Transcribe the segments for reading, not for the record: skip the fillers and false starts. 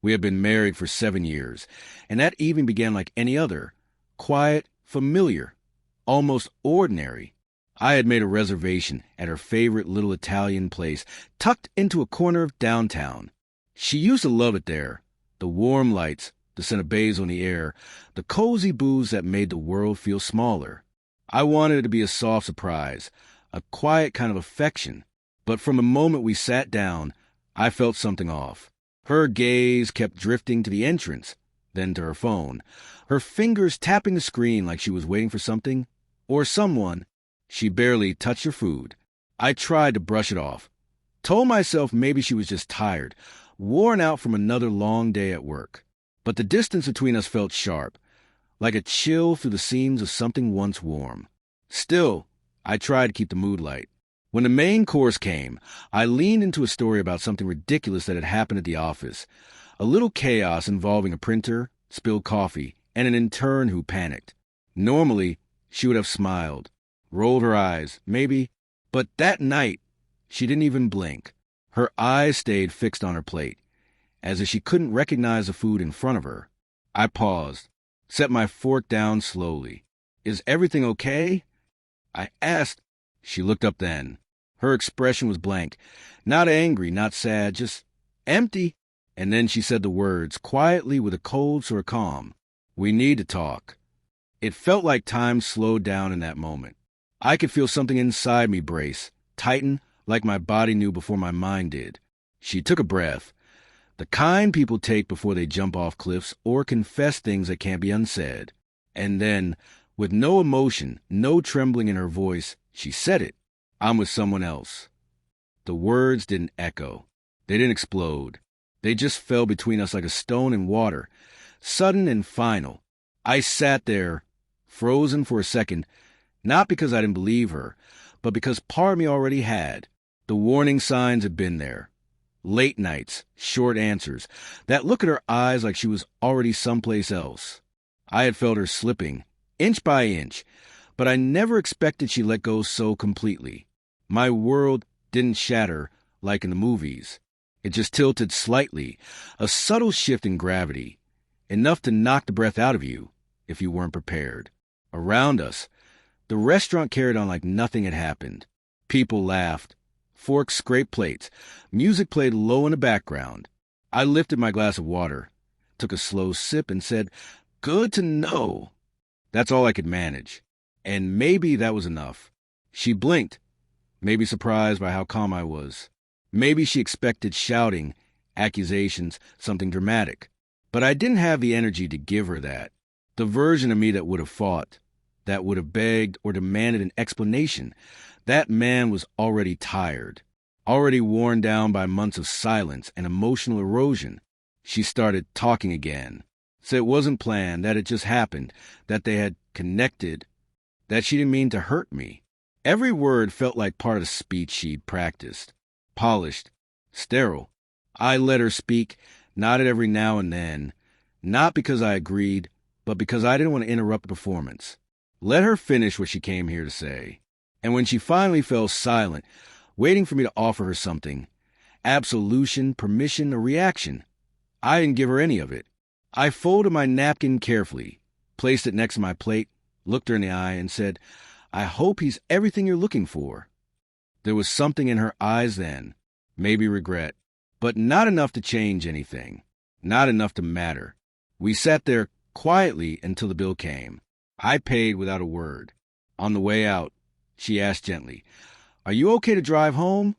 We had been married for 7 years, and that evening began like any other. Quiet, familiar, almost ordinary. I had made a reservation at her favorite little Italian place, tucked into a corner of downtown. She used to love it there. The warm lights, the scent of basil in the air, the cozy booze that made the world feel smaller. I wanted it to be a soft surprise, a quiet kind of affection. But from the moment we sat down, I felt something off. Her gaze kept drifting to the entrance, then to her phone, her fingers tapping the screen like she was waiting for something or someone. She barely touched her food. I tried to brush it off. Told myself maybe she was just tired, worn out from another long day at work. But the distance between us felt sharp, like a chill through the seams of something once warm. Still, I tried to keep the mood light. When the main course came, I leaned into a story about something ridiculous that had happened at the office. A little chaos involving a printer, spilled coffee, and an intern who panicked. Normally, she would have smiled, rolled her eyes, maybe, but that night, she didn't even blink. Her eyes stayed fixed on her plate, as if she couldn't recognize the food in front of her. I paused, set my fork down slowly. "Is everything okay?" I asked. She looked up then. Her expression was blank. Not angry, not sad, just empty. And then she said the words, quietly with a cold sort of calm. "We need to talk." It felt like time slowed down in that moment. I could feel something inside me brace, tighten, like my body knew before my mind did. She took a breath, the kind people take before they jump off cliffs or confess things that can't be unsaid. And then, with no emotion, no trembling in her voice, she said it. "I'm with someone else." The words didn't echo. They didn't explode. They just fell between us like a stone in water, sudden and final. I sat there, frozen for a second, not because I didn't believe her, but because part of me already had. The warning signs had been there. Late nights, short answers, that look at her eyes like she was already someplace else. I had felt her slipping, inch by inch, but I never expected she let go so completely. My world didn't shatter like in the movies. It just tilted slightly, a subtle shift in gravity, enough to knock the breath out of you if you weren't prepared. Around us, the restaurant carried on like nothing had happened. People laughed. Forks scraped plates. Music played low in the background. I lifted my glass of water, took a slow sip, and said, "Good to know." That's all I could manage. And maybe that was enough. She blinked, maybe surprised by how calm I was. Maybe she expected shouting, accusations, something dramatic. But I didn't have the energy to give her that. The version of me that would have fought, that would have begged or demanded an explanation. That man was already tired, already worn down by months of silence and emotional erosion. She started talking again. So it wasn't planned, that it just happened, that they had connected, that she didn't mean to hurt me. Every word felt like part of the speech she'd practiced. Polished, sterile. I let her speak, nodded every now and then, not because I agreed, but because I didn't want to interrupt the performance. Let her finish what she came here to say. And when she finally fell silent, waiting for me to offer her something, absolution, permission, a reaction, I didn't give her any of it. I folded my napkin carefully, placed it next to my plate, looked her in the eye, and said, "I hope he's everything you're looking for." There was something in her eyes then, maybe regret, but not enough to change anything, not enough to matter. We sat there quietly until the bill came. I paid without a word. On the way out, she asked gently, "Are you okay to drive home?"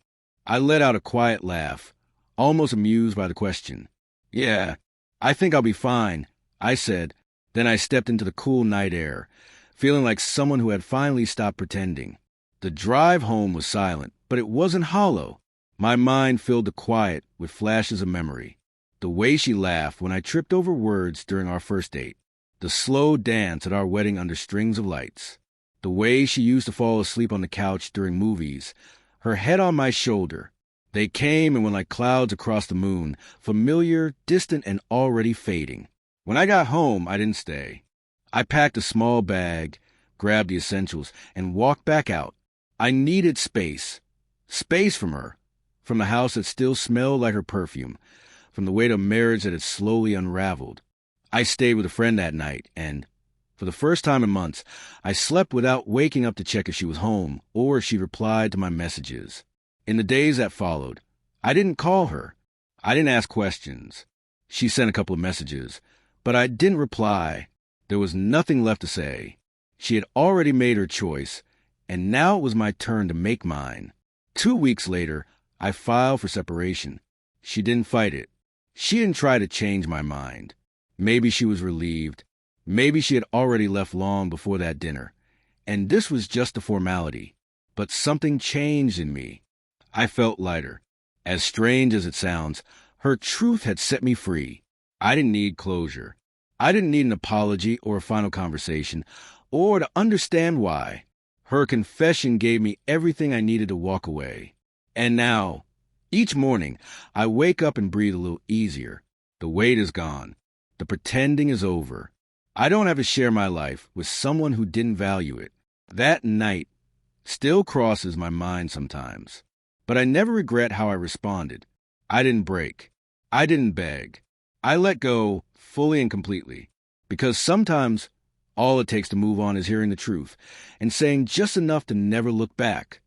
I let out a quiet laugh, almost amused by the question. "Yeah, I think I'll be fine," I said. Then I stepped into the cool night air, feeling like someone who had finally stopped pretending. The drive home was silent, but it wasn't hollow. My mind filled the quiet with flashes of memory. The way she laughed when I tripped over words during our first date. The slow dance at our wedding under strings of lights. The way she used to fall asleep on the couch during movies, her head on my shoulder. They came and went like clouds across the moon, familiar, distant, and already fading. When I got home, I didn't stay. I packed a small bag, grabbed the essentials, and walked back out. I needed space. Space from her. From the house that still smelled like her perfume. from the weight of marriage that had slowly unraveled. I stayed with a friend that night, and for the first time in months, I slept without waking up to check if she was home or if she replied to my messages. In the days that followed, I didn't call her. I didn't ask questions. She sent a couple of messages, but I didn't reply. There was nothing left to say. She had already made her choice, and now it was my turn to make mine. 2 weeks later, I filed for separation. She didn't fight it. She didn't try to change my mind. Maybe she was relieved. Maybe she had already left long before that dinner, and this was just a formality. But something changed in me. I felt lighter. As strange as it sounds, her truth had set me free. I didn't need closure. I didn't need an apology or a final conversation, or to understand why. Her confession gave me everything I needed to walk away. And now, each morning, I wake up and breathe a little easier. The weight is gone. The pretending is over. I don't have to share my life with someone who didn't value it. That night still crosses my mind sometimes. But I never regret how I responded. I didn't break. I didn't beg. I let go fully and completely. Because sometimes all it takes to move on is hearing the truth and saying just enough to never look back.